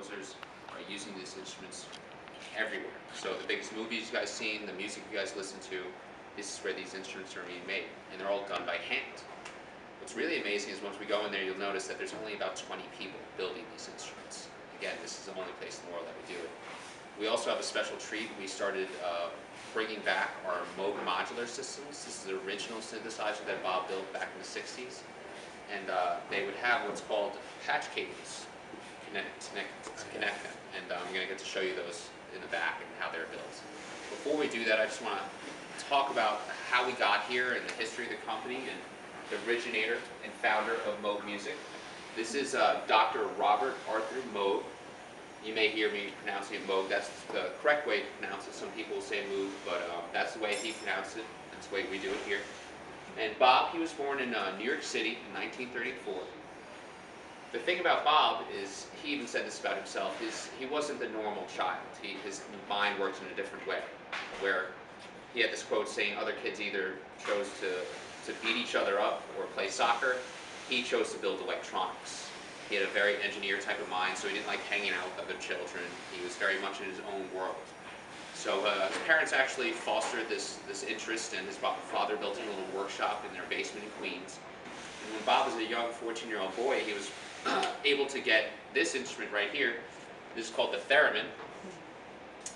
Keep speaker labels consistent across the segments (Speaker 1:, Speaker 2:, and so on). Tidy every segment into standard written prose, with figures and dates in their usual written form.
Speaker 1: composers are using these instruments everywhere. So the biggest movies you guys seen, the music you guys listen to, this is where these instruments are being made, and they're all done by hand. What's really amazing is once we go in there, you'll notice that there's only about 20 people building these instruments. Again, this is the only place in the world that we do it. We also have a special treat. We started bringing back our Moog modular systems. This is the original synthesizer that Bob built back in the 60s. And they would have what's called patch cables to connect them. And I'm going to get to show you those in the back and how they're built. Before we do that, I just want to talk about how we got here and the history of the company and the originator and founder of Moog Music. This is Dr. Robert Arthur Moog. You may hear me pronouncing it Moog. That's the correct way to pronounce it. Some people will say Moog, but that's the way he pronounced it. That's the way we do it here. And Bob, he was born in New York City in 1934. The thing about Bob is, he even said this about himself, he wasn't the normal child. His mind works in a different way, where he had this quote saying other kids either chose to beat each other up or play soccer. He chose to build electronics. He had a very engineer type of mind, so he didn't like hanging out with other children. He was very much in his own world. So his parents actually fostered this interest, and his father built a little workshop in their basement in Queens. And when Bob was a young 14-year-old boy, he was able to get this instrument right here. This is called the Theremin.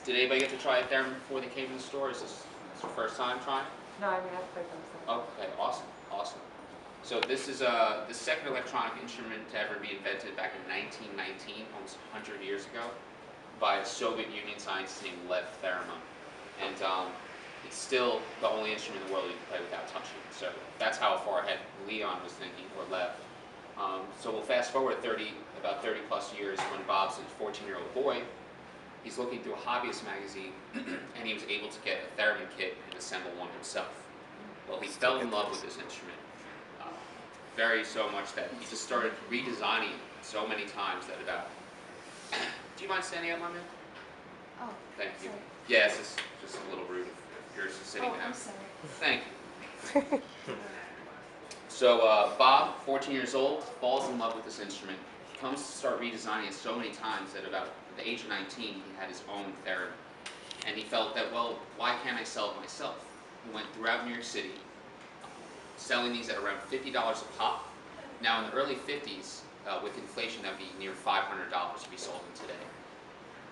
Speaker 1: Did anybody get to try a Theremin before they came to the store? Is this your first time trying?
Speaker 2: No, I mean, I've played them. So.
Speaker 1: Okay, awesome, awesome. So this is the second electronic instrument to ever be invented back in 1919, almost 100 years ago, by a Soviet Union scientist named Lev Theremin. And it's still the only instrument in the world you can play without touching it. So that's how far ahead Leon was thinking, or Lev. So we'll fast forward about 30 plus years when Bob's a 14-year-old boy. He's looking through a hobbyist magazine, and he was able to get a Theremin kit and assemble one himself. Well, he fell in love with this instrument, very so much that he just started redesigning it so many times that about... Do you mind standing up, my man?
Speaker 2: Oh,
Speaker 1: thank you.
Speaker 2: sorry.
Speaker 1: Yes, it's just a little rude if you're just sitting down.
Speaker 2: I'm sorry.
Speaker 1: Thank you. So Bob, 14 years old, falls in love with this instrument. He comes to start redesigning it so many times that about the age of 19, he had his own Theremin. And he felt that, well, why can't I sell it myself? He went throughout New York City, selling these at around $50 a pop. Now in the early 50s, with inflation, that would be near $500 to be sold in today.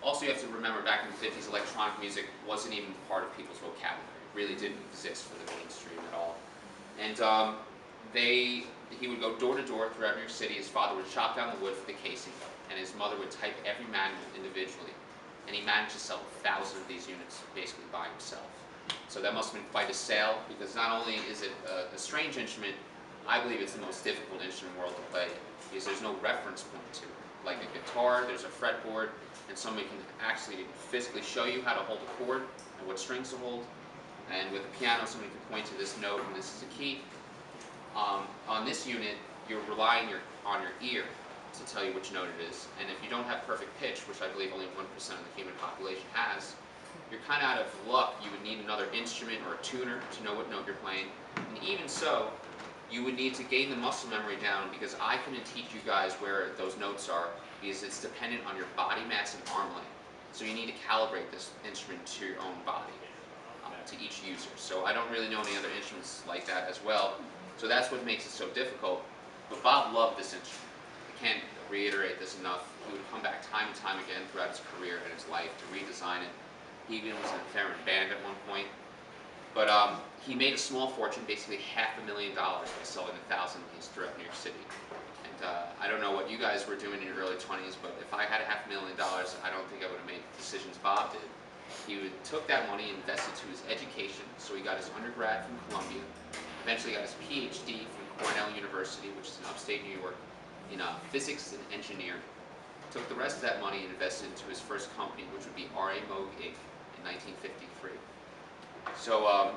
Speaker 1: Also, you have to remember, back in the 50s, electronic music wasn't even part of people's vocabulary. It really didn't exist for the mainstream at all. And he would go door to door throughout New York City. His father would chop down the wood for the casing, and his mother would type every manual individually. And he managed to sell 1,000 of these units basically by himself. So that must have been quite a sale, because not only is it a strange instrument, I believe it's the most difficult instrument in the world to play, because there's no reference point to it. Like a guitar, there's a fretboard, and somebody can actually physically show you how to hold a chord and what strings to hold. And with a piano, somebody can point to this note, and this is a key. On this unit, you're relying on your ear to tell you which note it is. And if you don't have perfect pitch, which I believe only 1% of the human population has, you're kind of out of luck. You would need another instrument or a tuner to know what note you're playing. And even so, you would need to gain the muscle memory down, because I couldn't teach you guys where those notes are, because it's dependent on your body mass and arm length. So you need to calibrate this instrument to your own body, to each user. So I don't really know any other instruments like that as well. So that's what makes it so difficult. But Bob loved this instrument. I can't reiterate this enough. He would come back time and time again throughout his career and his life to redesign it. He even was in a Theremin band at one point. But he made a small fortune, basically $500,000 by selling 1,000 of these throughout New York City. And I don't know what you guys were doing in your early 20s, but if I had $500,000, I don't think I would have made the decisions Bob did. He took that money and invested to his education. So he got his undergrad from Columbia, eventually got his PhD from Cornell University, which is in upstate New York, in physics and engineering. Took the rest of that money and invested into his first company, which would be R.A. Moog Inc. in 1953. So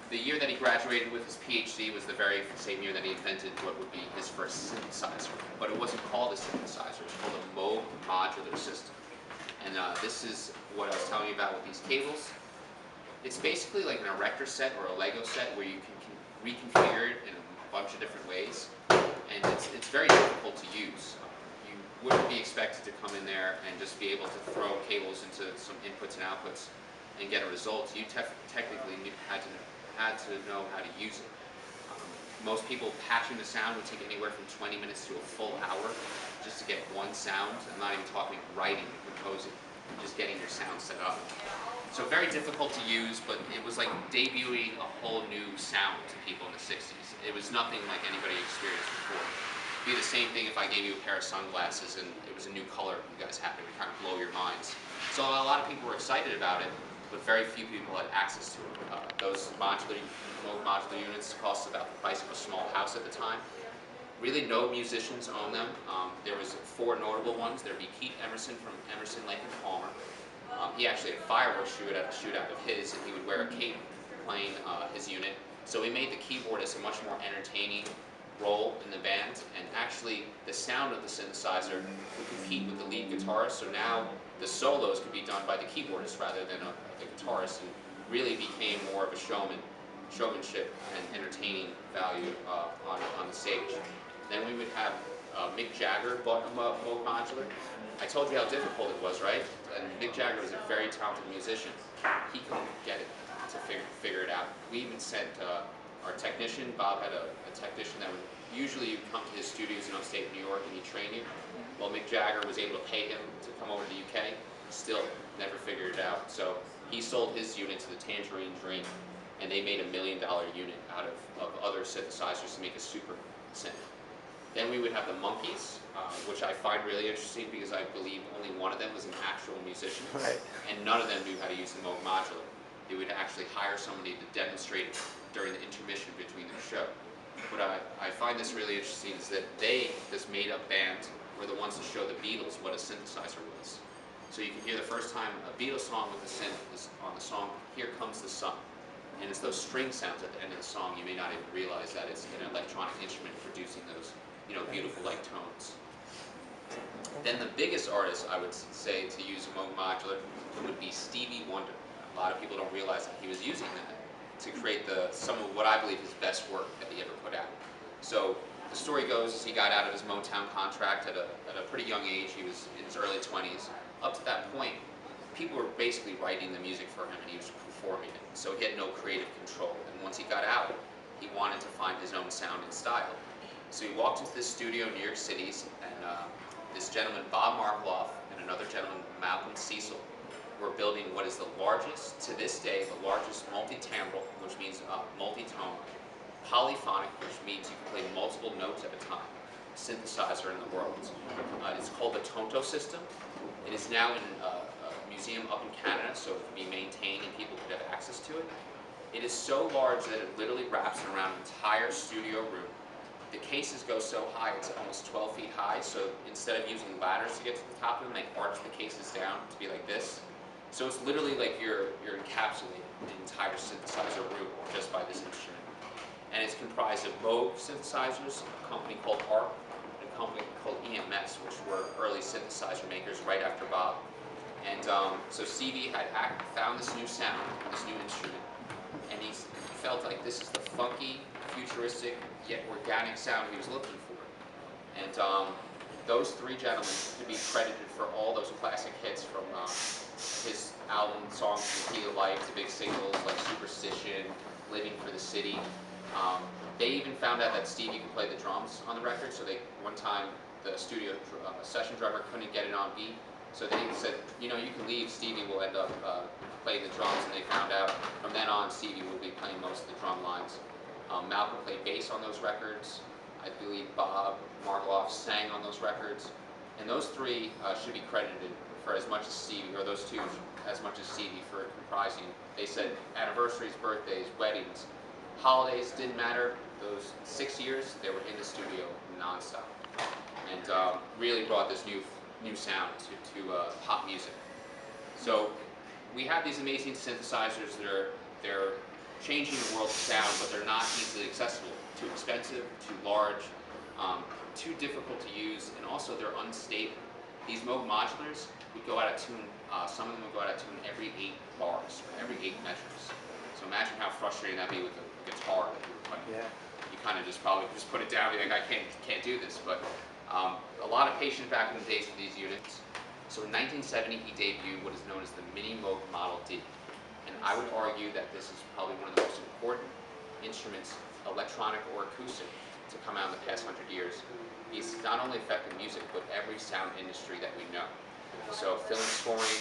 Speaker 1: the year that he graduated with his PhD was the very same year that he invented what would be his first synthesizer. But it wasn't called a synthesizer, it was called a Moog modular system. And this is what I was telling you about with these cables. It's basically like an erector set or a Lego set where you can reconfigure it in a bunch of different ways. And it's very difficult to use. You wouldn't be expected to come in there and just be able to throw cables into some inputs and outputs and get a result. You technically had to know how to use it. Most people patching the sound would take anywhere from 20 minutes to a full hour just to get one sound. I'm not even talking writing, composing, just getting your sound set up. So very difficult to use, but it was like debuting a whole new sound to people in the 60s. It was nothing like anybody experienced before. It'd be the same thing if I gave you a pair of sunglasses and it was a new color you guys had. It would kind of blow your minds. So a lot of people were excited about it, but very few people had access to it. Those Moog modular units cost about the price of a small house at the time. Really no musicians owned them. There was 4 notable ones. There'd be Pete Emerson from Emerson, Lake and Palmer. He actually had a fireworks shootout of his, and he would wear a cape playing his unit. So he made the keyboardist a much more entertaining role in the band, and actually the sound of the synthesizer would compete with the lead guitarist, so now the solos could be done by the keyboardist rather than the guitarist, and really became more of a showmanship and entertaining value on the stage. Then we would have Mick Jagger bought a Moog modular. I told you how difficult it was, right? And Mick Jagger was a very talented musician. He couldn't get it to figure it out. We even sent our technician. Bob had a technician that would usually come to his studios in upstate New York and he'd train you. Well, Mick Jagger was able to pay him to come over to the UK. Still never figured it out. So he sold his unit to the Tangerine Dream, and they made $1 million unit out of other synthesizers to make a super synth. Then we would have the Monkees, which I find really interesting because I believe only one of them was an actual musician,
Speaker 3: Right.
Speaker 1: and none of them knew how to use the Moog modular. They would actually hire somebody to demonstrate during the intermission between their show. What I find this really interesting is that they, this made-up band, were the ones to show the Beatles what a synthesizer was. So you can hear the first time a Beatles song with the synth is on the song "Here Comes the Sun," and it's those string sounds at the end of the song. You may not even realize that it's an electronic instrument producing those, beautiful light tones. Then the biggest artist I would say to use a Moog modular would be Stevie Wonder. A lot of people don't realize that he was using that to create some of what I believe his best work that he ever put out. So the story goes, he got out of his Motown contract at a pretty young age. He was in his early 20s. Up to that point, people were basically writing the music for him and he was performing it. So he had no creative control. And once he got out, he wanted to find his own sound and style. So he walked into this studio in New York City, and this gentleman, Bob Moog, and another gentleman, Malcolm Cecil, were building what is the largest, to this day, the largest multi-timbral, which means multi-tone, polyphonic, which means you can play multiple notes at a time, synthesizer in the world. It's called the Tonto system. It is now in a museum up in Canada, so it can be maintained and people could have access to it. It is so large that it literally wraps around an entire studio room. The cases go so high, it's almost 12 feet high, so instead of using ladders to get to the top of them, they arch the cases down to be like this. So it's literally like you're encapsulating the entire synthesizer room just by this instrument. And it's comprised of Moog synthesizers, a company called ARP, and a company called EMS, which were early synthesizer makers right after Bob. And so Stevie had found this new sound, this new instrument, and he felt like this is the funky, futuristic, yet organic sound he was looking for. And those 3 gentlemen could be credited for all those classic hits from his album songs from Key of Life to big singles like Superstition, Living for the City. They even found out that Stevie could play the drums on the record, so one time the studio session drummer couldn't get it on beat. So they said, you can leave, Stevie will end up playing the drums, and they found out from then on Stevie would be playing most of the drum lines. Malcolm played bass on those records. I believe Bob Moog sang on those records. And those 3 should be credited for as much as Stevie, or those 2 as much as Stevie for comprising. They said anniversaries, birthdays, weddings, holidays didn't matter. Those 6 years, they were in the studio nonstop. And really brought this new sound to pop music. So we have these amazing synthesizers that they're changing the world of sound, but they're not easily accessible. Too expensive, too large, too difficult to use, and also they're unstable. These Moog modulars would go out of tune, some of them would go out of tune every 8 bars, or every 8 measures. So imagine how frustrating that'd be with a guitar that you were playing.
Speaker 3: Yeah.
Speaker 1: You kind of probably just put it down and be like, I can't do this. But a lot of patient back in the days for these units. So in 1970, he debuted what is known as the Minimoog Model D. And I would argue that this is probably one of the most important instruments, electronic or acoustic, to come out in the past 100 years. He's not only affected music, but every sound industry that we know. So film scoring,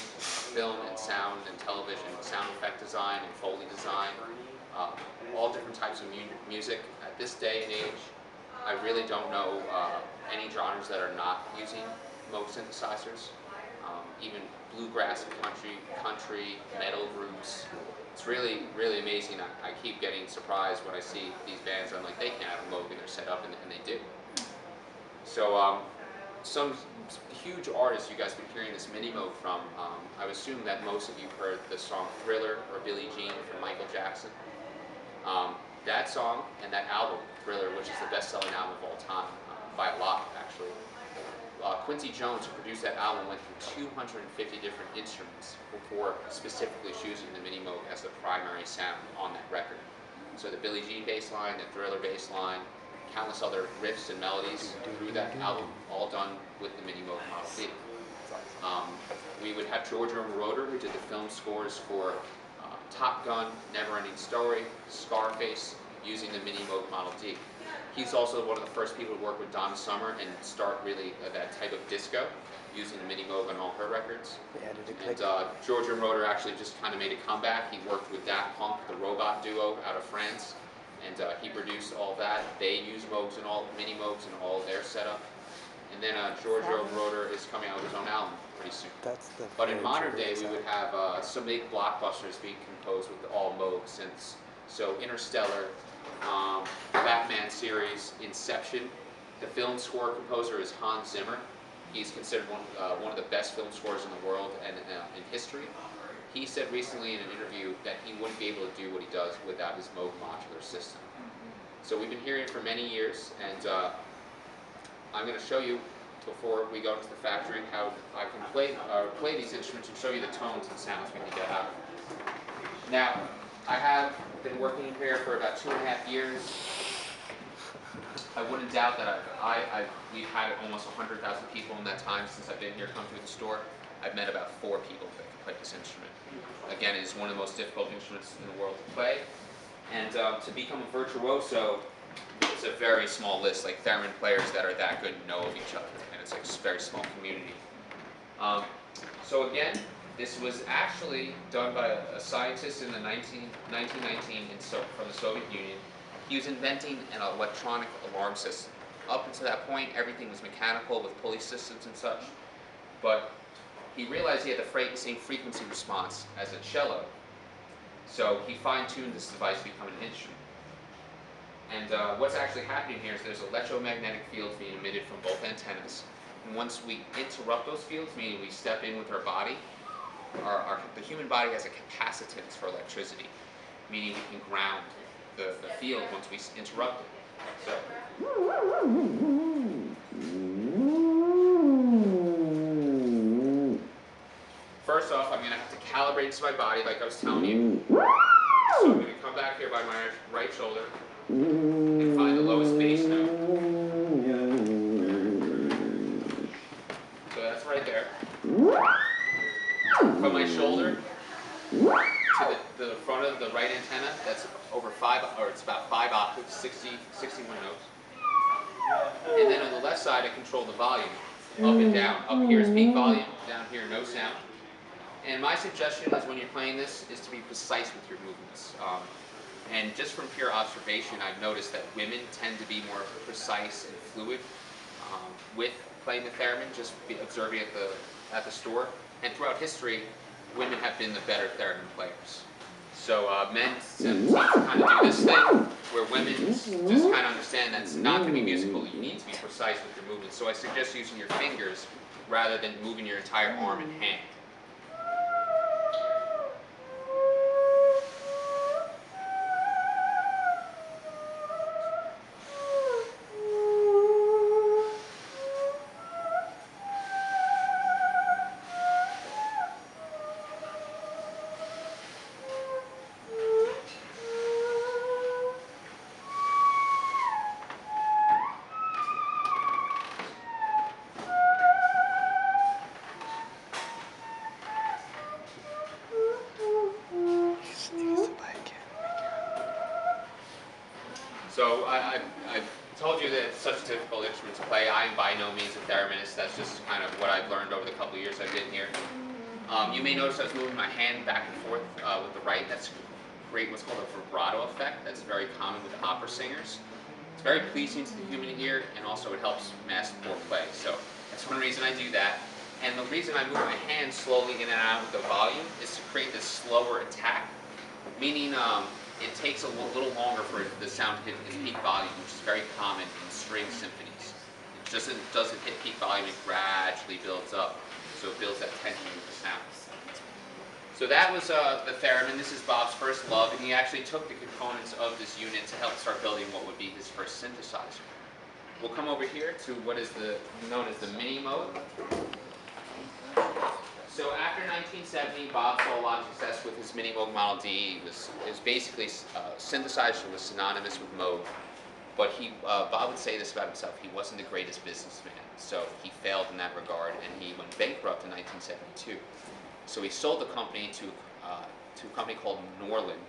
Speaker 1: film and sound and television, sound effect design and Foley design, all different types of music. At this day and age, I really don't know any genres that are not using Moog synthesizers. Even bluegrass and country, metal groups. It's really, really amazing. I keep getting surprised when I see these bands. I'm like, they can't have a Moog in their setup, and they do. So some huge artists you guys have been hearing this Minimoog from. I would assume that most of you heard the song Thriller or Billie Jean from Michael Jackson. That song and that album, Thriller, which is the best-selling album of all time, by a lot, actually. Quincy Jones, who produced that album, went through 250 different instruments before specifically choosing the Minimoog as the primary sound on that record. So the Billie Jean bass line, the Thriller bass line, countless other riffs and melodies through that album, all done with the Minimoog Model D. We would have Giorgio Moroder, who did the film scores for Top Gun, Neverending Story, Scarface, using the Minimoog Model D. He's also one of the first people to work with Donna Summer and start really that type of disco, using the Minimoog on all her records. And Giorgio Moroder actually just kind of made a comeback. He worked with Daft Punk, the robot duo out of France, and he produced all that. They use Moogs and all Minimoogs in all their setup. And then Giorgio Moroder is coming out with his own album pretty soon. But in modern day, we would have some big blockbusters being composed with all Moog synths. So Interstellar, Batman series, Inception. The film score composer is Hans Zimmer. He's considered one of the best film scores in the world and in history. He said recently in an interview that he wouldn't be able to do what he does without his Moog modular system. So we've been hearing it for many years, and I'm going to show you, before we go into the factory, how I can play these instruments and show you the tones and sounds we can get out. Now, I have been working here for about 2.5 years. I wouldn't doubt that we've had almost 100,000 people in that time since I've been here come through the store. I've met about 4 people that can play this instrument. Again, it's one of the most difficult instruments in the world to play. And to become a virtuoso, it's a very small list. Like Theremin players that are that good know of each other, and it's like a very small community. So again, this was actually done by a scientist in the 1919 from the Soviet Union. He was inventing an electronic alarm system. Up until that point, everything was mechanical with pulley systems and such. But he realized he had the same frequency response as a cello. So he fine-tuned this device to become an instrument. And what's actually happening here is there's electromagnetic fields being emitted from both antennas. And once we interrupt those fields, meaning we step in with our body, the human body has a capacitance for electricity, meaning we can ground the field once we interrupt it. So, first off, I'm going to have to calibrate to my body like I was telling you. So I'm going to come back here by my right shoulder and find the lowest bass note. So that's right there. From my shoulder to the front of the right antenna, that's over it's about 5 octaves, 61 notes. And then on the left side, I control the volume, up and down. Up here is peak volume, down here no sound. And my suggestion is when you're playing this is to be precise with your movements. And just from pure observation, I've noticed that women tend to be more precise and fluid with playing the Theremin, just observing at the store. And throughout history, women have been the better Theremin players. So men tend to kind of do this thing where women just kind of understand that it's not going to be musical. You need to be precise with your movements. So I suggest using your fingers rather than moving your entire arm and hand. So I told you that it's such a difficult instrument to play. I am by no means a thereminist. That's just kind of what I've learned over the couple of years I've been here. You may notice I was moving my hand back and forth with the right. That's great what's called a vibrato effect. That's very common with opera singers. It's very pleasing to the human ear, and also it helps mask poor play. So that's one reason I do that. And the reason I move my hand slowly in and out with the volume is to create this slower attack, meaning it takes a little longer for the sound to hit its peak volume, which is very common in string symphonies. It just doesn't hit peak volume, it gradually builds up, so it builds that tension with the sound. So that was the Theremin. This is Bob's first love, and he actually took the components of this unit to help start building what would be his first synthesizer. We'll come over here to what is known as the minimoog. So after 1970, Bob saw a lot of success with his Minimoog Model D. It was basically, synthesizer was synonymous with Moog. But Bob would say this about himself: he wasn't the greatest businessman, so he failed in that regard, and he went bankrupt in 1972. So he sold the company to a company called Wonderland.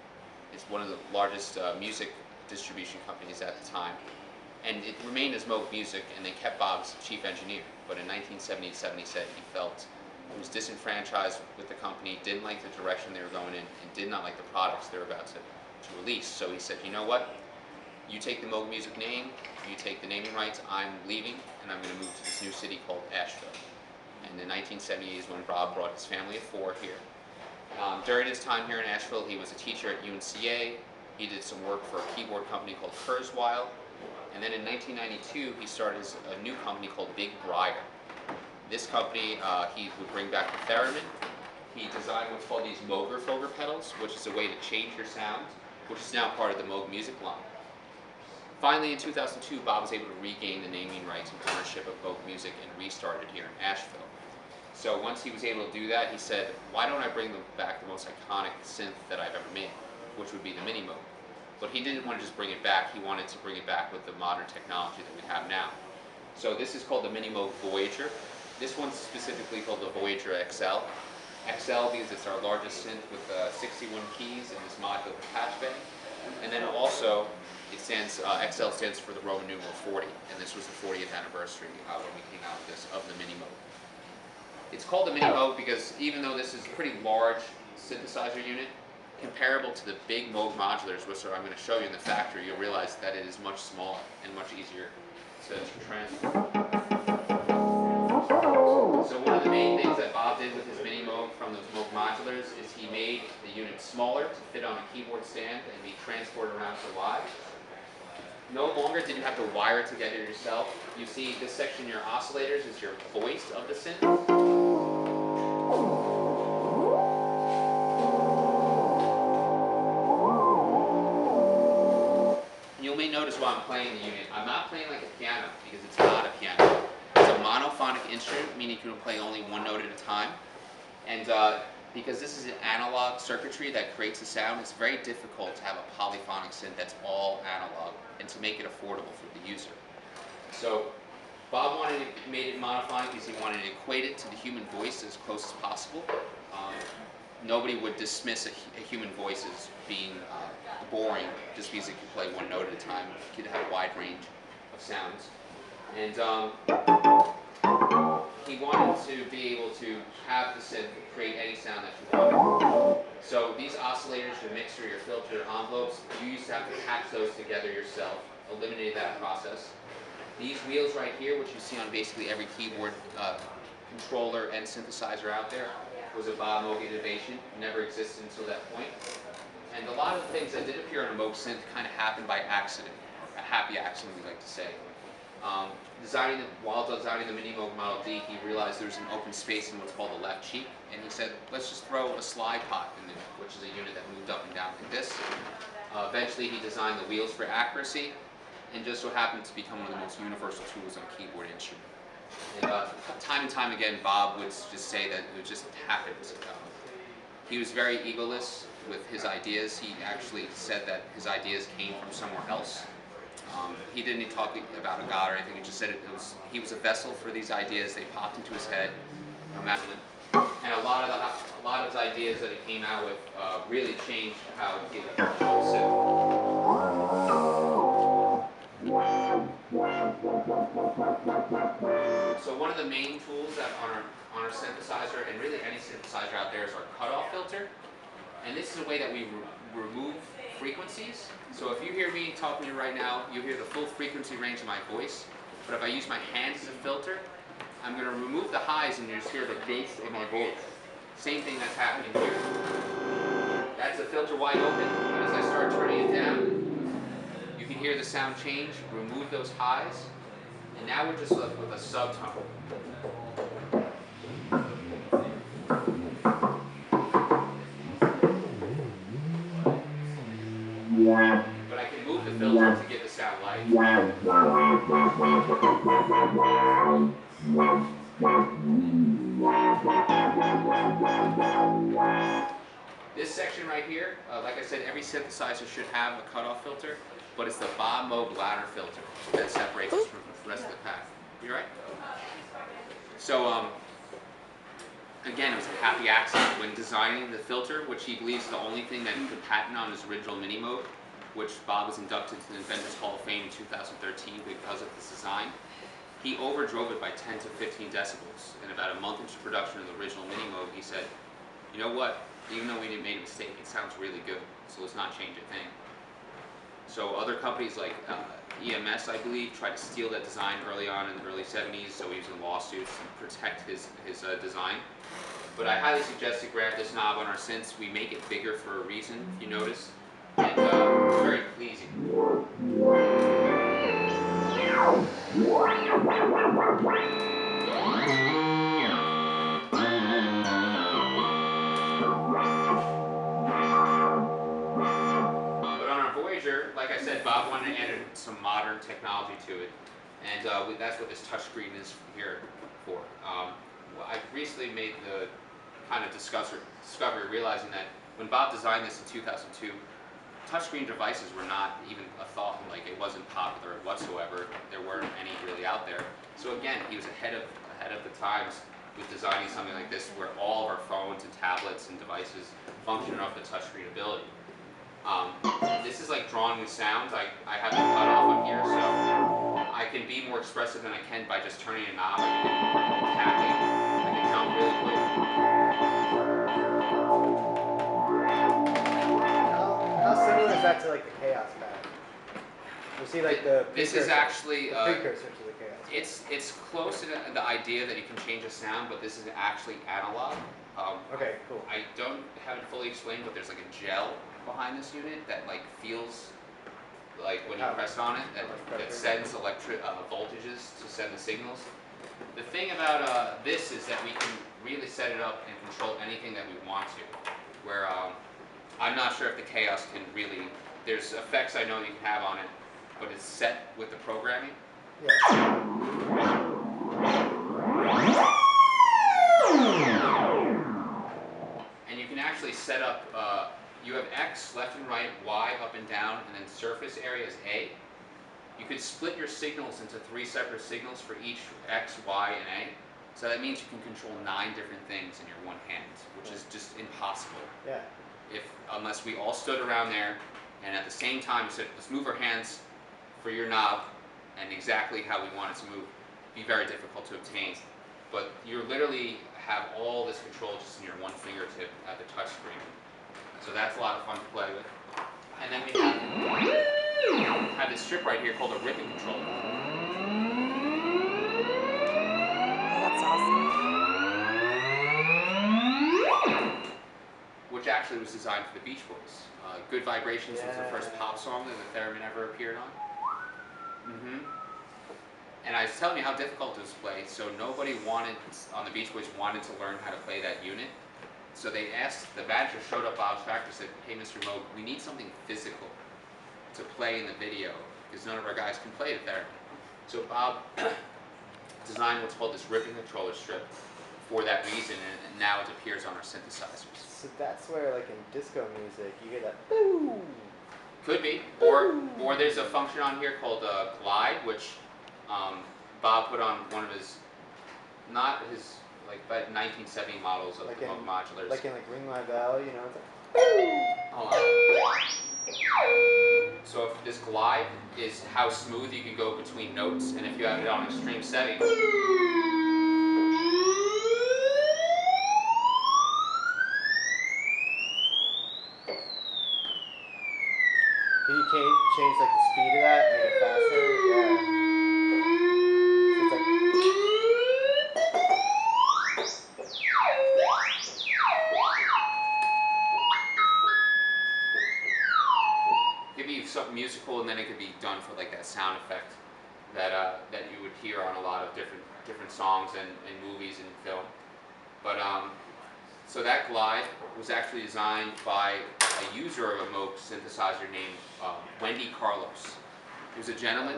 Speaker 1: It's one of the largest music distribution companies at the time. And it remained as Moog Music, and they kept Bob as chief engineer. But in 1977, he said he felt he was disenfranchised with the company, didn't like the direction they were going in, and did not like the products they were about to release. So he said, you know what? You take the Moog Music name, you take the naming rights, I'm leaving, and I'm going to move to this new city called Asheville. And in 1978 is when Bob brought his family of 4 here. During his time here in Asheville, he was a teacher at UNCA. He did some work for a keyboard company called Kurzweil. And then in 1992, he started a new company called Big Briar. This company, he would bring back the Theremin. He designed what's called these mooger fooger pedals, which is a way to change your sound, which is now part of the Moog Music line. Finally, in 2002, Bob was able to regain the naming rights and ownership of Moog Music and restart it here in Asheville. So once he was able to do that, he said, why don't I bring back the most iconic synth that I've ever made, which would be the minimoog. But he didn't want to just bring it back, he wanted to bring it back with the modern technology that we have now. So this is called the Moog Voyager. This one's specifically called the Voyager XL. XL because it's our largest synth with 61 keys and this modular patch bay. And then also, it stands, XL stands for the Roman numeral 40, and this was the 40th anniversary when we came out with this, of the Minimoog. It's called the Minimoog because even though this is a pretty large synthesizer unit, comparable to the big Moog modulars, which I'm going to show you in the factory, you'll realize that it is much smaller and much easier to transfer. So one of the main things that Bob did with his Minimoog from those Moog modulars is he made the unit smaller to fit on a keyboard stand and be transported around for live. No longer did you have to wire it together yourself. You see this section, your oscillators, is your voice of the synth. You may notice while I'm playing the unit, I'm not playing like a piano because it's not a piano. It's a monophonic instrument, meaning you can play only one note at a time. And because this is an analog circuitry that creates the sound, it's very difficult to have a polyphonic synth that's all analog and to make it affordable for the user. So Bob made it monophonic because he wanted to equate it to the human voice as close as possible. Nobody would dismiss a human voice as being boring just because it could play one note at a time. It could have a wide range of sounds. And he wanted to be able to have the synth create any sound that you want. So these oscillators, your mixer, your filter, your envelopes, you used to have to patch those together yourself, eliminated that process. These wheels right here, which you see on basically every keyboard controller and synthesizer out there, was a Bob Moog innovation, never existed until that point. And a lot of the things that did appear on a Moog synth kind of happened by accident, a happy accident we like to say. While designing the Minimoog Model D, he realized there was an open space in what's called the left cheek, and he said, let's just throw a slide pot in there, which is a unit that moved up and down like this. Eventually he designed the wheels for accuracy, and just so happened to become one of the most universal tools on a keyboard instrument. And time and time again, Bob would just say that it just happened. He was very egoless with his ideas. He actually said that his ideas came from somewhere else. He didn't talk about a god or anything. He just said he was a vessel for these ideas. They popped into his head, and a lot of his ideas that he came out with really changed how he controls it. So one of the main tools that on our synthesizer, and really any synthesizer out there, is our cutoff filter. And this is a way that we remove frequencies. So if you hear me talking to you right now, you hear the full frequency range of my voice. But if I use my hands as a filter, I'm going to remove the highs and you just hear the bass of my voice. Same thing that's happening here. That's the filter wide open, and as I start turning it down, you can hear the sound change, remove those highs, and now we're just left with a subtone. But I can move the filter to get the sound light. This section right here, like I said, every synthesizer should have a cutoff filter, but it's the Bob Moog ladder filter that separates us from the rest of the pack. You all right? So, again, it was a happy accident when designing the filter, which he believes is the only thing that he could patent on his original minimoog, which Bob was inducted to the Inventors Hall of Fame in 2013 because of this design. He overdrove it by 10 to 15 decibels. And about a month into production of the original minimoog, he said, you know what, even though we made a mistake, it sounds really good, so let's not change a thing. So other companies like EMS, I believe, tried to steal that design early on in the early 70s, so he was in lawsuits to protect his design. But I highly suggest you grab this knob on our synths. We make it bigger for a reason, if you notice, and it's very pleasing. But on our Voyager, like I said, Bob wanted to add some modern technology to it, and that's what this touchscreen is here for. I recently made the kind of discovery realizing that when Bob designed this in 2002, touchscreen devices were not even a thought, like it wasn't popular whatsoever. There weren't any really out there. So again, he was ahead of the times with designing something like this, where all of our phones and tablets and devices function off the touchscreen ability. This is like drawing with sounds. I have it cut off on here, so I can be more expressive than I can by just turning a knob and tapping. I can jump really quick.
Speaker 3: How similar is that to like the Chaos pad? You see like the
Speaker 1: This is actually
Speaker 3: precursor to the Chaos.
Speaker 1: it's close to the idea that you can change a sound, but this is actually analog.
Speaker 3: Okay, cool.
Speaker 1: I don't have it fully explained, but there's like a gel behind this unit that like feels like when you press on it that sends electric voltages to send the signals. The thing about this is that we can really set it up and control anything that we want to. Where I'm not sure if the Chaos can really. There's effects I know you can have on it, but it's set with the programming.
Speaker 3: Yeah.
Speaker 1: And you can actually set up, you have X, left and right, Y, up and down, and then surface area is A. You could split your signals into 3 separate signals for each X, Y, and A. So that means you can control 9 different things in your one hand, which is just impossible.
Speaker 3: Yeah.
Speaker 1: Unless we all stood around there and at the same time said, let's move our hands for your knob and exactly how we want it to move. Be very difficult to obtain. But you literally have all this control just in your one fingertip at the touch screen. So that's a lot of fun to play with. And then we have this strip right here called a ripping controller.
Speaker 2: Oh, that's awesome.
Speaker 1: Which actually was designed for the Beach Boys. Good Vibrations was the first pop song that the Theremin ever appeared on. And I was telling you how difficult it was to play, so nobody on the Beach Boys wanted to learn how to play that unit. So they asked, the manager showed up Bob's factory and said, hey Mr. Moog, we need something physical to play in the video, because none of our guys can play it there. So Bob designed what's called this ripping controller strip for that reason, and now it appears on our synthesizers.
Speaker 3: So that's where, like in disco music, you hear that boo.
Speaker 1: Could be, or there's a function on here called glide, which Bob put on one of his, not his like 1970 models of
Speaker 3: like
Speaker 1: the Moog modulars.
Speaker 3: Like in Ring My Bell, you know, it's like
Speaker 1: Hold on. So if this glide is how smooth you can go between notes, and if you have it on extreme setting,
Speaker 3: Can you change like the speed of that, make it faster? Yeah. So it's like.
Speaker 1: it could be something musical, and then it could be done for like that sound effect that you would hear on a lot of different songs and movies and film. But so that glide was actually designed by a user of a Moog synthesizer named Wendy Carlos. He was a gentleman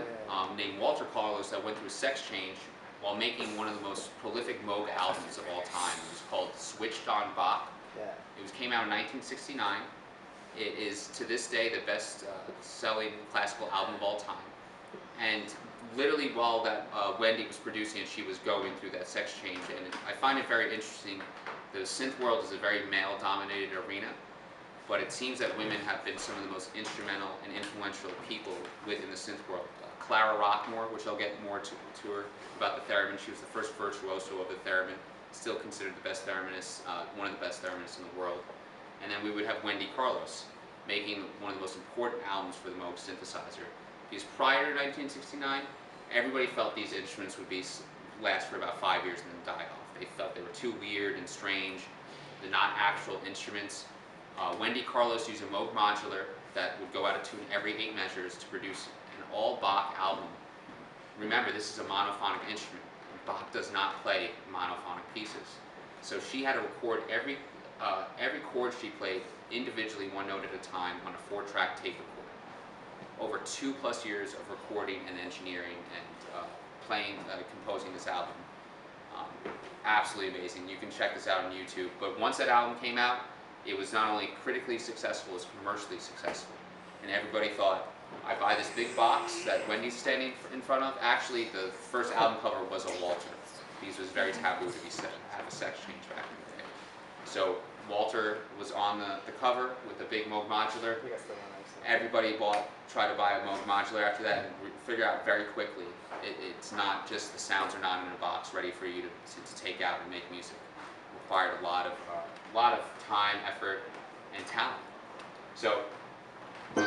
Speaker 1: named Walter Carlos that went through a sex change while making one of the most prolific Moog albums of all time. It was called Switched on Bach.
Speaker 3: Yeah.
Speaker 1: It came out in 1969. It is to this day the best selling classical album of all time. And literally while that Wendy was producing it, she was going through that sex change. And I find it very interesting. The synth world is a very male-dominated arena, but it seems that women have been some of the most instrumental and influential people within the synth world. Clara Rockmore, which I'll get more to her about the theremin. She was the first virtuoso of the theremin, still considered the best thereminist, one of the best thereminists in the world. And then we would have Wendy Carlos, making one of the most important albums for the Moog synthesizer. Because prior to 1969, everybody felt these instruments would last for about 5 years and then die off. They felt they were too weird and strange. They're not actual instruments. Wendy Carlos used a Moog modular that would go out of tune every 8 measures to produce an all Bach album. Remember, this is a monophonic instrument. Bach does not play monophonic pieces. So she had to record every chord she played individually, one note at a time, on a 4-track tape recorder. Over 2+ years of recording and engineering and composing this album. Absolutely amazing. You can check this out on YouTube. But once that album came out, it was not only critically successful, it was commercially successful. And everybody thought, I buy this big box that Wendy's standing in front of. Actually, the first album cover was a Walter, because it was very taboo to have a sex change back in the day. So Walter was on the cover with the big Moog modular. Everybody tried to buy a Moog modular after that, and figure out very quickly it's not just the sounds are not in a box ready for you to take out and make music. It required a lot of time, effort, and talent. So I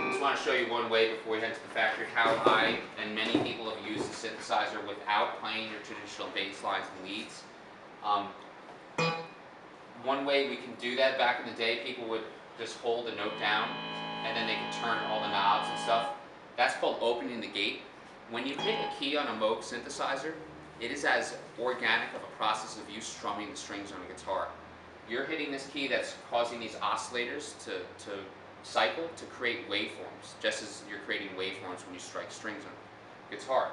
Speaker 1: just want to show you one way before we head to the factory how I and many people have used the synthesizer without playing your traditional bass lines and leads. One way we can do that, back in the day, people would just hold the note down and then they could turn all the knobs and stuff. That's called opening the gate. When you hit a key on a Moog synthesizer, it is as organic of a process of you strumming the strings on a guitar. You're hitting this key that's causing these oscillators to cycle to create waveforms, just as you're creating waveforms when you strike strings on a guitar.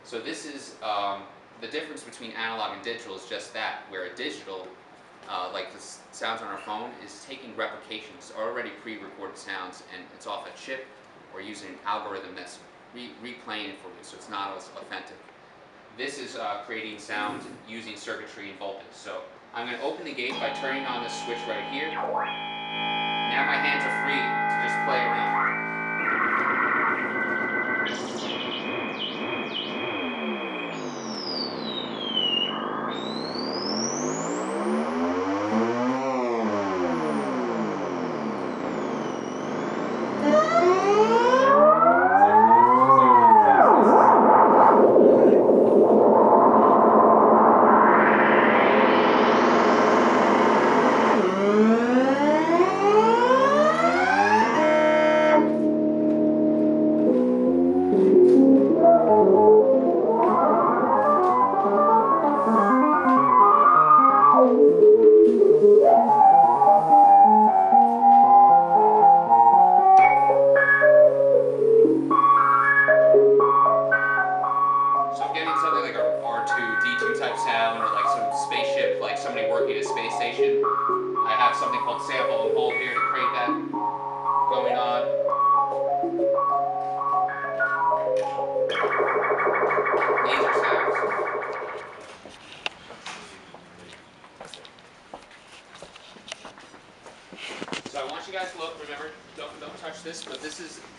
Speaker 1: So this is the difference between analog and digital is just that, where a digital, like the sounds on our phone, is taking replications, already pre-recorded sounds, and it's off a chip or using an algorithm that's replaying it for you, so it's not as authentic. This is creating sound using circuitry and voltage. So I'm going to open the gate by turning on this switch right here. Now my hands are free to just play around.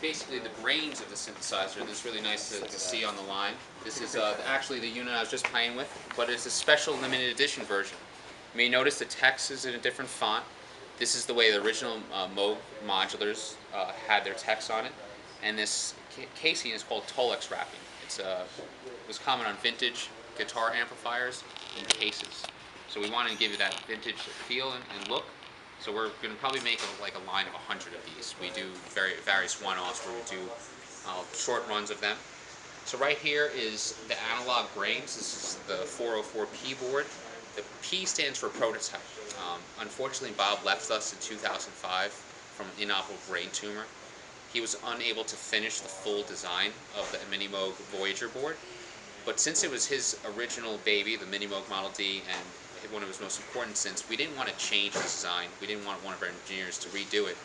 Speaker 1: basically the brains of the synthesizer. That's really nice to see on the line. This is actually the unit I was just playing with, but it's a special limited edition version. You may notice the text is in a different font. This is the way the original Moog modulars had their text on it, and this casing is called Tolex wrapping. It was common on vintage guitar amplifiers and cases. So we wanted to give you that vintage feel and look. So we're going to probably make like a line of 100 of these. We do various one-offs where we do short runs of them. So right here is the analog brains. This is the 404P board. The P stands for prototype. Unfortunately, Bob left us in 2005 from an inoperable brain tumor. He was unable to finish the full design of the Moog Voyager board. But since it was his original baby, the Minimoog Model D, and one of his most important synths, we didn't want to change the design. We didn't want one of our engineers to redo it.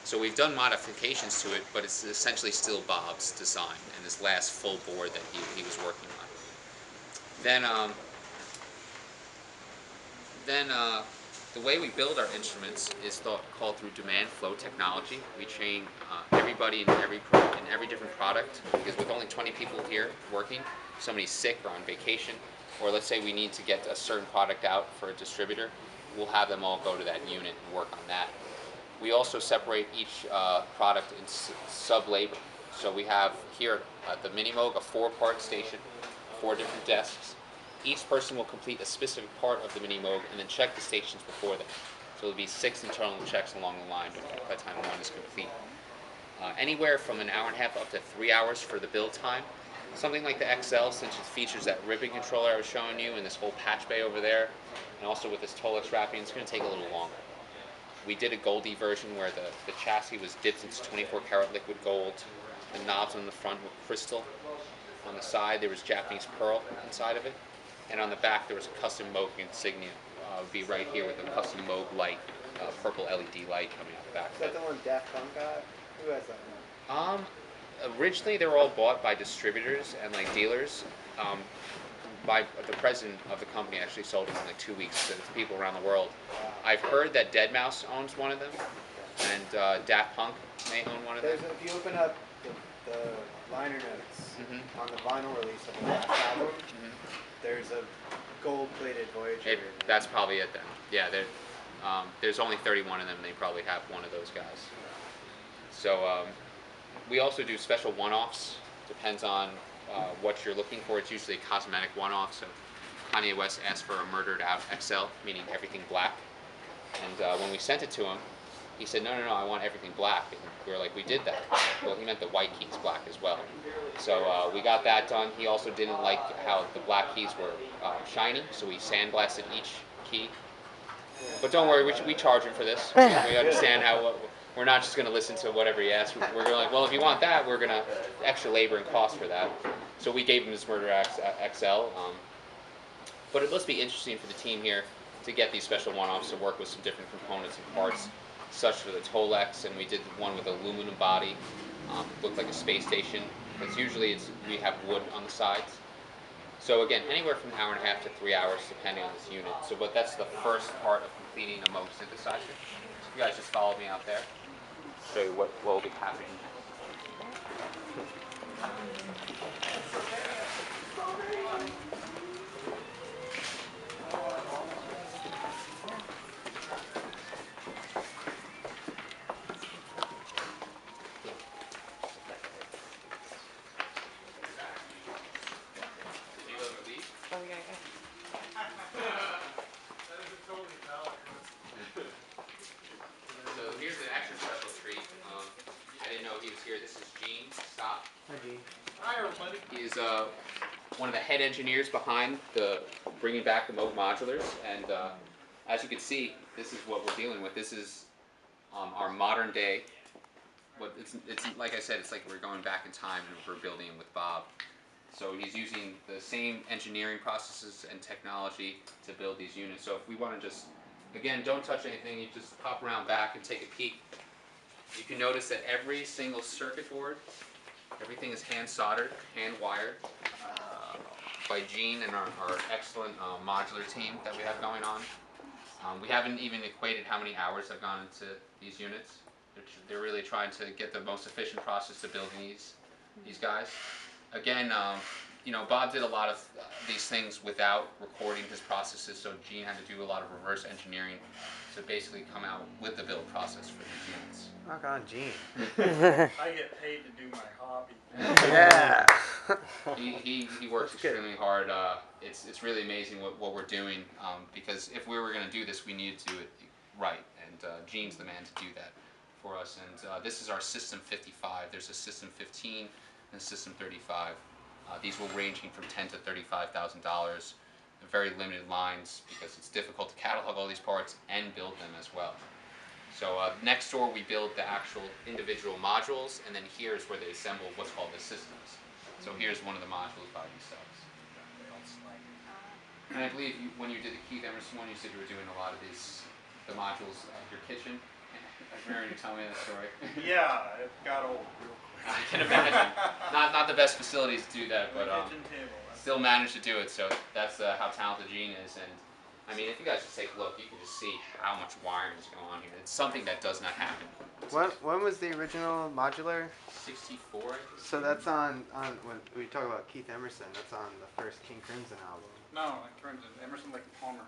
Speaker 1: So we've done modifications to it, but it's essentially still Bob's design and his last full board that he was working on. Then the way we build our instruments is called through demand flow technology. We train everybody in every different product, because with only 20 people here working, somebody's sick or on vacation, or let's say we need to get a certain product out for a distributor, we'll have them all go to that unit and work on that. We also separate each product in sub-labor. So we have here at the Minimoog a 4-part station, 4 different desks. Each person will complete a specific part of the Minimoog and then check the stations before them. So there'll be 6 internal checks along the line by the time one is complete. Anywhere from an hour and a half up to 3 hours for the build time. Something like the XL, since it features that ribbon controller I was showing you and this whole patch bay over there, and also with this Tolex wrapping, it's going to take a little longer. We did a Goldie version where the chassis was dipped into 24 karat liquid gold. The knobs on the front were crystal. On the side there was Japanese pearl inside of it. And on the back there was a custom Moog insignia. It would be right here with a custom Moog light, purple LED light coming out the back.
Speaker 3: Is that the one Daft Punk got? Who has that one?
Speaker 1: Originally they were all bought by distributors and like dealers. The president of the company actually sold them in like 2 weeks to people around the world.
Speaker 3: Wow.
Speaker 1: I've heard that Deadmau5 owns one of them, and Daft Punk may own one of them.
Speaker 3: If you open up the liner notes on the vinyl release of the last album, there's a gold-plated Voyager.
Speaker 1: That's probably it then. Yeah, there's only 31 of them. They probably have one of those guys. So we also do special one-offs. Depends on what you're looking for. It's usually a cosmetic one-off. So Kanye West asked for a murdered out XL, meaning everything black. And when we sent it to him, he said, no, I want everything black. And we were like, we did that. Well, he meant the white keys black as well. So we got that done. He also didn't like how the black keys were shiny, so we sandblasted each key. But don't worry, we charge him for this. We understand how we're not just going to listen to whatever he asks. We're going to like, well, if you want that, we're going to extra labor and cost for that. So we gave him his Murder XL. But it must be interesting for the team here to get these special one-offs to work with some different components and parts, such for the Tolex, and we did one with aluminum body. Looked like a space station, because usually we have wood on the sides. So again, anywhere from an hour and a half to 3 hours, depending on this unit. So, that's the first part of completing a Moog synthesizer. So you guys just follow me out there. Show you what will be happening. He's one of the head engineers behind bringing back the Moog modulars, and as you can see, this is what we're dealing with. This is our modern day. It's like I said, it's like we're going back in time and we're building it with Bob. So he's using the same engineering processes and technology to build these units. So if we want to just, again, don't touch anything, you just pop around back and take a peek. You can notice that every single circuit board, everything is hand soldered, hand wired by Gene and our excellent modular team that we have going on. We haven't even equated how many hours have gone into these units. They're really trying to get the most efficient process to building these guys. Again, you know, Bob did a lot of these things without recording his processes, so Gene had to do a lot of reverse engineering to basically come out with the build process for these units.
Speaker 3: Rock on, Gene.
Speaker 4: I get paid to do my hobby.
Speaker 3: Yeah.
Speaker 1: He works extremely hard. It's really amazing what we're doing, because if we were going to do this, we needed to do it right, and Gene's the man to do that for us. And this is our System 55. There's a System 15 and a System 35. These will ranging from $10,000 to $35,000. Very limited lines because it's difficult to catalog all these parts and build them as well. So next door we build the actual individual modules, and then here's where they assemble what's called the systems. So here's one of the modules by themselves. And I believe when you did the Keith Emerson one, you said you were doing a lot of the modules of your kitchen. I remember you telling me that story.
Speaker 4: Yeah, it got old real quick.
Speaker 1: I can imagine. Not the best facilities to do that, but
Speaker 4: kitchen table.
Speaker 1: still managed to do it. So that's how talented Gene is. And I mean, if you guys just take a look, you can just see how much wiring is going on here. It's something that does not happen.
Speaker 3: When was the original modular?
Speaker 1: 64, I think.
Speaker 3: So that's on when we talk about Keith Emerson. That's on the first King Crimson album.
Speaker 4: No, like Crimson, Emerson, Lake and Palmer.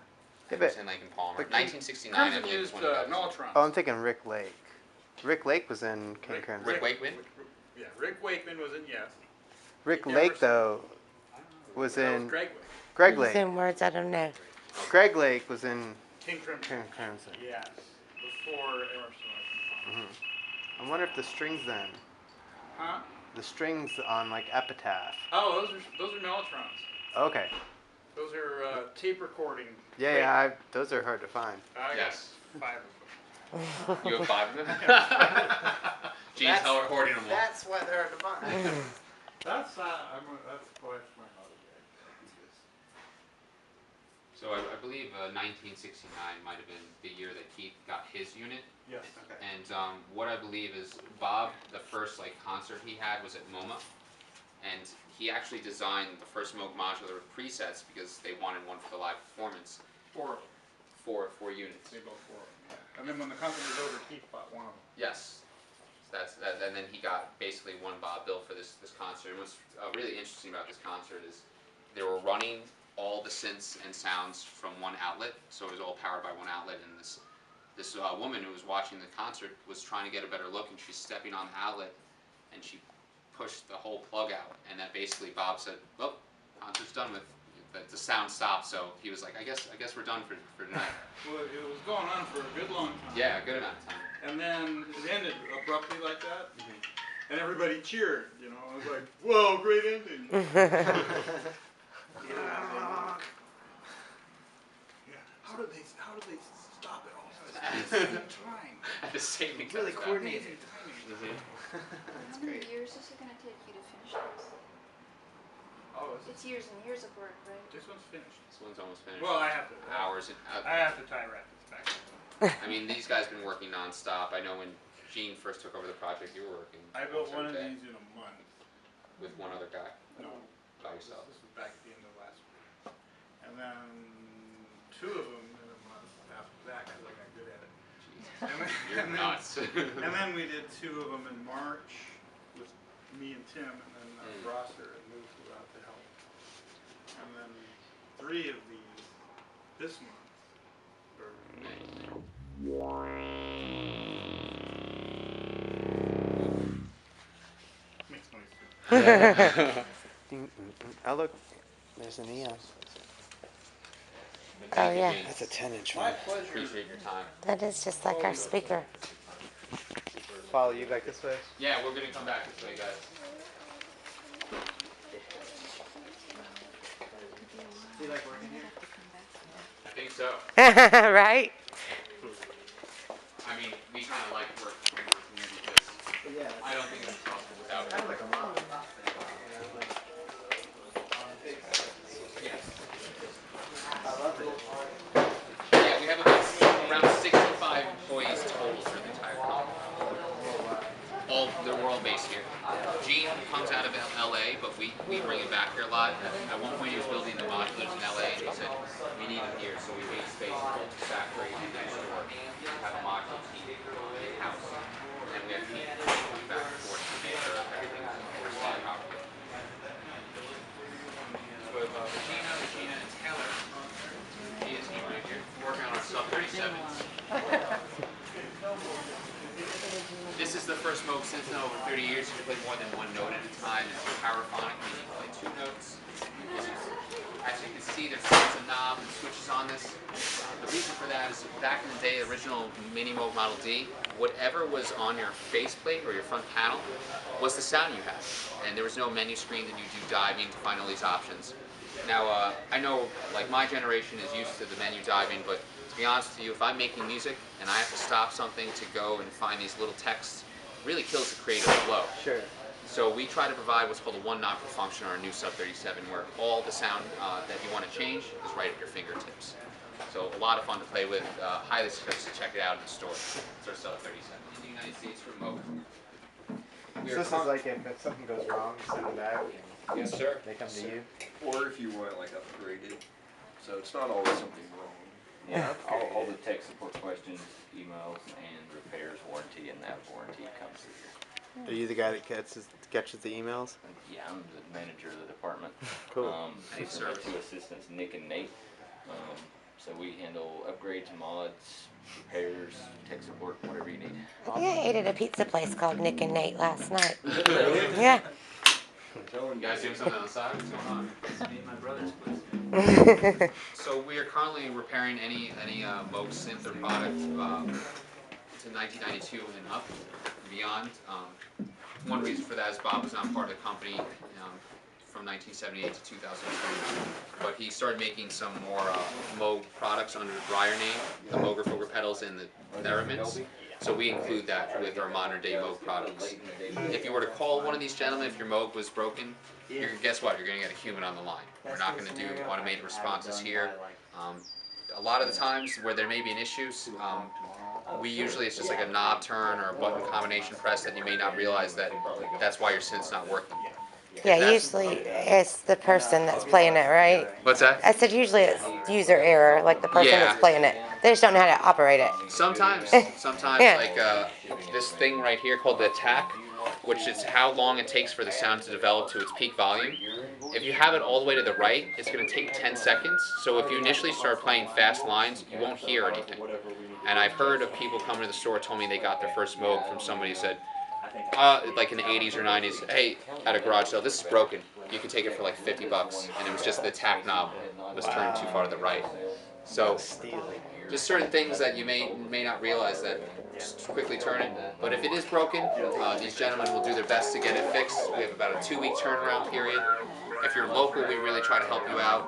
Speaker 1: Emerson, Lake and Palmer.
Speaker 3: But
Speaker 1: 1969, I
Speaker 4: Crimson
Speaker 1: believe, is
Speaker 4: used
Speaker 1: when it got
Speaker 4: Mellotron.
Speaker 3: Oh, I'm thinking Rick Lake. Rick Lake was in King Crimson.
Speaker 1: Rick Wakeman?
Speaker 4: Yeah, Rick Wakeman was in Yes.
Speaker 3: Rick
Speaker 4: Keith
Speaker 3: Lake
Speaker 4: Emerson.
Speaker 3: though was
Speaker 4: That
Speaker 3: in
Speaker 4: was Greg Wake.
Speaker 3: Greg
Speaker 2: Use
Speaker 3: Lake.
Speaker 2: in words I don't know.
Speaker 3: Greg Lake was in
Speaker 4: King Crimson.
Speaker 3: King Crimson.
Speaker 4: Yes. Before Emerson, Lake and Palmer.
Speaker 3: I wonder if the strings then,
Speaker 4: Huh?
Speaker 3: the strings on like Epitaph.
Speaker 4: Oh, those are Mellotrons.
Speaker 3: Okay.
Speaker 4: Those are tape recording.
Speaker 3: Yeah, those are hard to find.
Speaker 4: I got
Speaker 1: Yes.
Speaker 4: 5 of them.
Speaker 1: You have 5 of them? Gene's hoarding them all.
Speaker 3: That's why they're hard to find.
Speaker 4: That's quite my hobby.
Speaker 1: So I believe 1969 might have been the year that Keith got his unit.
Speaker 4: Yes.
Speaker 1: And what I believe is Bob, the first concert he had was at MoMA, and he actually designed the first Moog modular with presets because they wanted one for the live performance. Four units.
Speaker 4: They both were. Yeah. And then when the concert was over, Keith bought one of them.
Speaker 1: Yes. So and then he got basically one Bob bill for this concert. And what's really interesting about this concert is they were running all the synths and sounds from one outlet, so it was all powered by one outlet. And this woman who was watching the concert was trying to get a better look, and she's stepping on the outlet, and she pushed the whole plug out, and that basically Bob said, "Well, concert's done with." The sound stopped, so he was like, "I guess we're done for tonight."
Speaker 4: Well, it was going on for a good long time.
Speaker 1: Yeah, a good amount of time.
Speaker 4: And then it ended abruptly like that, and everybody cheered. You know, I was like, "Whoa, great ending!" Yeah. How did they stop it all? At the same time.
Speaker 1: At the same exact
Speaker 3: Really
Speaker 1: time.
Speaker 3: coordinated.
Speaker 5: How many years is it going to take you to finish this?
Speaker 4: Oh,
Speaker 5: It's years and years of work, right?
Speaker 4: this one's finished.
Speaker 1: This one's almost finished.
Speaker 4: Well, I have to.
Speaker 1: Hours.
Speaker 4: I have to tie rackets back.
Speaker 1: I mean, these guys been working nonstop. I know when Gene first took over the project, you were working.
Speaker 4: I built
Speaker 1: almost
Speaker 4: one of
Speaker 1: every day
Speaker 4: these in a month.
Speaker 1: with one other guy
Speaker 4: No,
Speaker 1: by yourself.
Speaker 4: this was back at the end of last week. And then 2 of them in a month after that because I got good at it. And then,
Speaker 1: You're
Speaker 4: and then-
Speaker 1: nuts.
Speaker 4: And then we did 2 of them in March with me and Tim, and then Rosser had moved out to help. And then 3 of these this month. Or makes noise too.
Speaker 3: Oh look, there's an EOS.
Speaker 2: Oh, yeah.
Speaker 3: That's a 10-inch
Speaker 4: My
Speaker 3: one.
Speaker 4: pleasure.
Speaker 1: Appreciate your time.
Speaker 2: That is just like our speaker.
Speaker 3: Follow you back this way.
Speaker 1: Yeah, we're gonna come back this way, guys.
Speaker 3: Do you like working here?
Speaker 1: I think so.
Speaker 2: Right?
Speaker 1: I mean, we kind of like working here because
Speaker 3: Yeah.
Speaker 1: I don't think it's possible without
Speaker 3: Kind
Speaker 1: it.
Speaker 3: of like a mom.
Speaker 1: Yes.
Speaker 3: I love it.
Speaker 1: Yeah, we have about around 65 employees total for the entire company. We're all based here. Gene comes out of LA, but we bring him back here a lot. At one point he was building the modulars in LA, and he said, we need him here, so we made space to saturate and next door, have a modular team in-house. play more than one note at a time. It's paraphonic, meaning you play two notes. As you can see, there's lots of knobs and switches on this. The reason for that is back in the day, the original Minimoog Model D, whatever was on your faceplate or your front panel was the sound you had. And there was no menu screen that you do diving to find all these options. Now, I know, like, my generation is used to the menu diving, but to be honest with you, if I'm making music and I have to stop something to go and find these little texts, it really kills the creative flow.
Speaker 3: Sure.
Speaker 1: So we try to provide what's called a one knob per function or a new sub 37, where all the sound that you want to change is right at your fingertips. So a lot of fun to play with. Highly suggest to check it out in the store. It's our sub 37 in the United States for Moog.
Speaker 3: So this is like if something goes wrong, send it back and
Speaker 1: Yes, sir.
Speaker 3: they come to you.
Speaker 6: Or if you want it like upgraded. So it's not always something wrong.
Speaker 7: Yeah, all the tech support questions, emails, and repairs warranty, and that warranty comes through here.
Speaker 3: Are you the guy that catches the emails?
Speaker 7: Yeah, I'm the manager of the department.
Speaker 3: Cool.
Speaker 7: These are my two assistants, Nick and Nate. So we handle upgrades, mods, repairs, tech support, whatever you need.
Speaker 2: I think I ate at a pizza place called Nick and Nate last night. Yeah.
Speaker 1: You guys doing something on the side? What's going on?
Speaker 7: It's me and my brother's place.
Speaker 1: So we are currently repairing any Moog synth or product to 1992 and up and beyond. One reason for that is Bob was not part of the company from 1978 to 2002, but he started making some more Moog products under the Briar name, the Mooger fooger pedals and the Theremins. So we include that with our modern day Moog products. If you were to call one of these gentlemen, if your Moog was broken, guess what? You're going to get a human on the line. We're not going to do automated responses here. A lot of the times where there may be an issue, we usually, it's just like a knob turn or a button combination press that you may not realize that that's why your synth's not working.
Speaker 2: Yeah, usually it's the person that's playing it, right?
Speaker 1: What's that?
Speaker 2: I said usually it's user error, like the person
Speaker 1: Yeah.
Speaker 2: that's playing it. They just don't know how to operate it.
Speaker 1: Sometimes
Speaker 2: Yeah.
Speaker 1: like this thing right here called the attack, which is how long it takes for the sound to develop to its peak volume. If you have it all the way to the right, it's going to take 10 seconds. So if you initially start playing fast lines, you won't hear anything. And I've heard of people coming to the store told me they got their first Moog from somebody who said, like in the 80s or 90s, hey, at a garage sale, this is broken. You can take it for like 50 bucks. And it was just the attack knob was turned too far to the right. So just certain things that you may not realize that just quickly turn it. But if it is broken, these gentlemen will do their best to get it fixed. We have about a 2-week turnaround period. If you're local, we really try to help you out.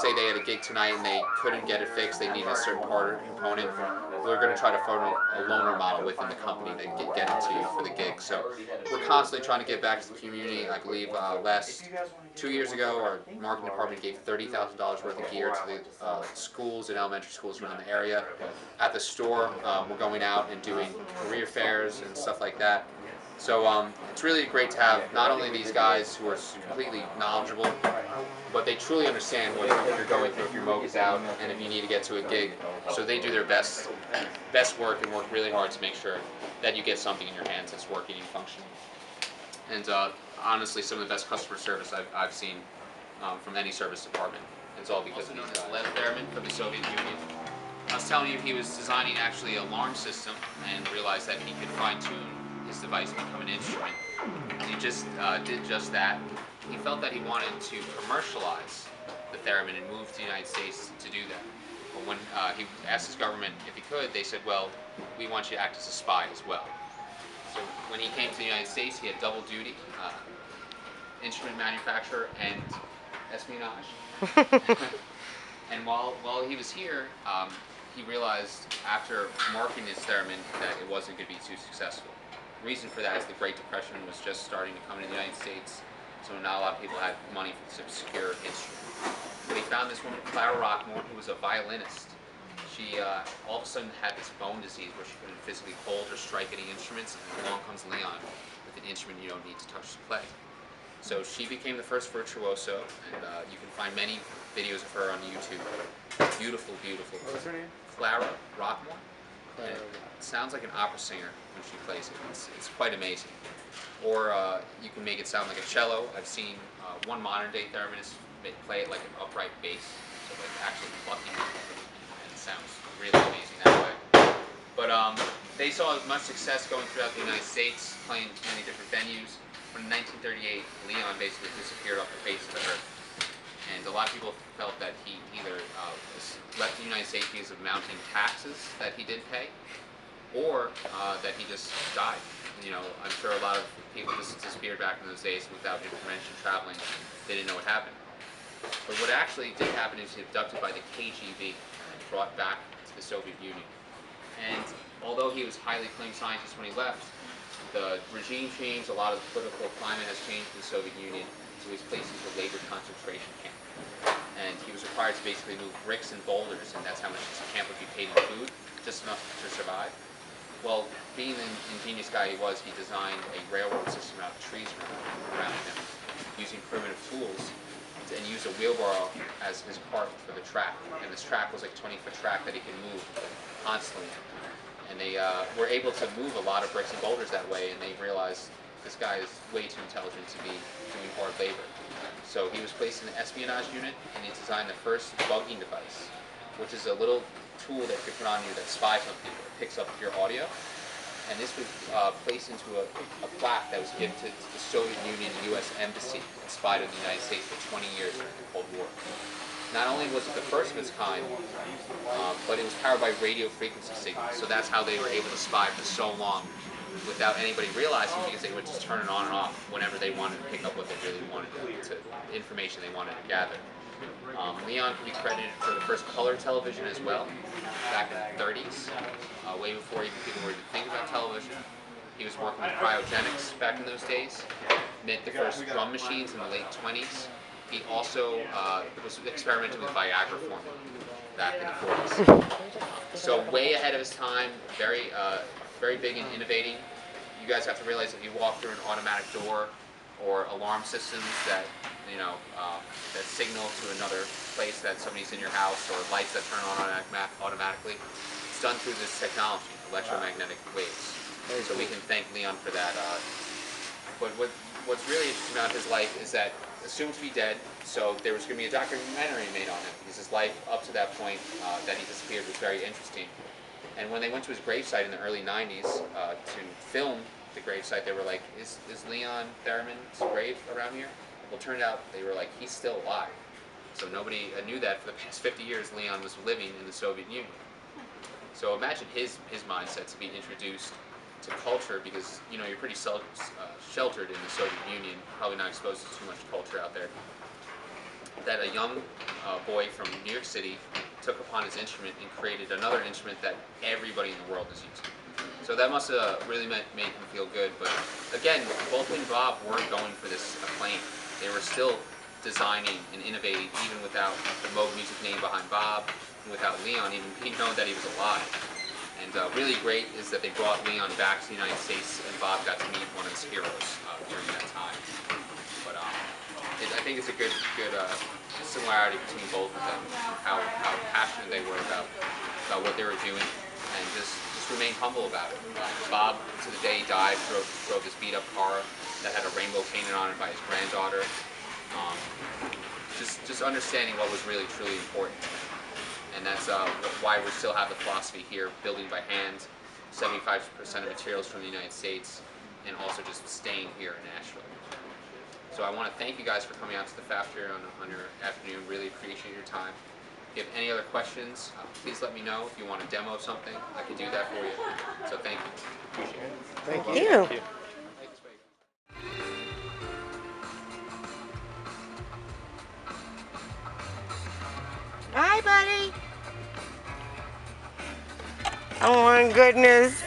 Speaker 1: Say they had a gig tonight and they couldn't get it fixed, they needed a certain part or component, we're going to try to find a loaner model within the company to get it to you for the gig. So we're constantly trying to get back to the community. I believe last 2 years ago, our marketing department gave $30,000 worth of gear to the schools and elementary schools around the area. At the store, we're going out and doing career fairs and stuff like that. So it's really great to have not only these guys who are completely knowledgeable, but they truly understand what you're going through if your Moog is out and if you need to get to a gig. So they do their best work and work really hard to make sure that you get something in your hands that's working and functioning. And honestly, some of the best customer service I've seen from any service department. It's all because of these guys. Theremin from the Soviet Union. I was telling you he was designing actually an alarm system and realized that he could fine-tune his device to become an instrument. And he just did just that. He felt that he wanted to commercialize the Theremin and move to the United States to do that. But when he asked his government if he could, they said, well, we want you to act as a spy as well. So when he came to the United States, he had double duty, instrument manufacturer and espionage. And while he was here, he realized after marketing his Theremin that it wasn't going to be too successful. The reason for that is the Great Depression was just starting to come into the United States, so not a lot of people had money to secure instruments. But he found this woman, Clara Rockmore, who was a violinist. She all of a sudden had this bone disease where she couldn't physically hold or strike any instruments, and along comes Leon with an instrument you don't need to touch to play. So she became the first virtuoso, and you can find many videos of her on YouTube. Beautiful, beautiful.
Speaker 3: What's her name?
Speaker 1: Clara Rockmore. And it sounds like an opera singer when she plays it. It's quite amazing. Or you can make it sound like a cello. I've seen one modern day thereminist play it like an upright bass, so like actually plucking it, and it sounds really amazing that way. But they saw much success going throughout the United States, playing many different venues. But in 1938, Leon basically disappeared off the face of the earth. And a lot of people felt that he either left the United States because of mounting taxes that he did pay, or that he just died. You know, I'm sure a lot of people just disappeared back in those days without information traveling. They didn't know what happened. But what actually did happen is he was abducted by the KGB and brought back to the Soviet Union. And although he was a highly acclaimed scientist when he left, the regime changed, a lot of the political climate has changed in the Soviet Union, so he was placed into a labor concentration camp. And he was required to basically move bricks and boulders, and that's how much this camp would be paid in food, just enough to survive. Well, being the ingenious guy he was, he designed a railroad system out of trees around him, using primitive tools, and used a wheelbarrow as his cart for the track. And this track was like a 20-foot track that he could move constantly. And they were able to move a lot of bricks and boulders that way, and they realized this guy is way too intelligent to be doing hard labor. So he was placed in the espionage unit, and he designed the first bugging device, which is a little tool that you put on you that spies on people. It picks up your audio, and this was placed into a plaque that was given to the Soviet Union U.S. Embassy that spied on the United States for 20 years during the Cold War. Not only was it the first of its kind, but it was powered by radio frequency signals. So that's how they were able to spy for so long without anybody realizing, because they would just turn it on and off whenever they wanted to pick up what they really wanted to information they wanted to gather. Leon can be credited for the first color television as well, back in the 30s, way before even people were even thinking about television. He was working with cryogenics back in those days, made the first drum machines in the late 20s. He also was experimenting with Viagra formula back in the 40s. So way ahead of his time, very big in innovating. You guys have to realize if you walk through an automatic door or alarm systems that, you know, that signal to another place that somebody's in your house, or lights that turn on automatically, it's done through this technology, electromagnetic waves. So we can thank Leon for that. But what's really interesting about his life is that, assumed to be dead, so there was going to be a documentary made on him, because his life up to that point that he disappeared was very interesting. And when they went to his gravesite in the early 90s to film the gravesite, they were like, is Leon Theremin's grave around here? Well, it turned out they were like, he's still alive. So nobody knew that for the past 50 years Leon was living in the Soviet Union. So imagine his mindset to be introduced to culture, because you know you're pretty sheltered in the Soviet Union, probably not exposed to too much culture out there. That a young boy from New York City took upon his instrument and created another instrument that everybody in the world is using. So that must have really made him feel good. But again, both he and Bob weren't going for this acclaim. They were still designing and innovating even without the Moog music name behind Bob, and without Leon even being known that he was alive. And really great is that they brought Leon back to the United States, and Bob got to meet one of his heroes during that time. But I think it's a good similarity between both of them, how passionate they were about what they were doing, and just remain humble about it. Bob, to the day he died, drove this beat-up car that had a rainbow painted on it by his granddaughter. Just understanding what was really truly important. And that's why we still have the philosophy here, building by hand, 75% of materials from the United States, and also just staying here in Asheville. So I want to thank you guys for coming out to the factory on your afternoon. Really appreciate your time. If you have any other questions, please let me know. If you want to demo something, I can do that for you. So thank you. Appreciate it.
Speaker 2: Thank you. Hi, buddy. Oh my goodness.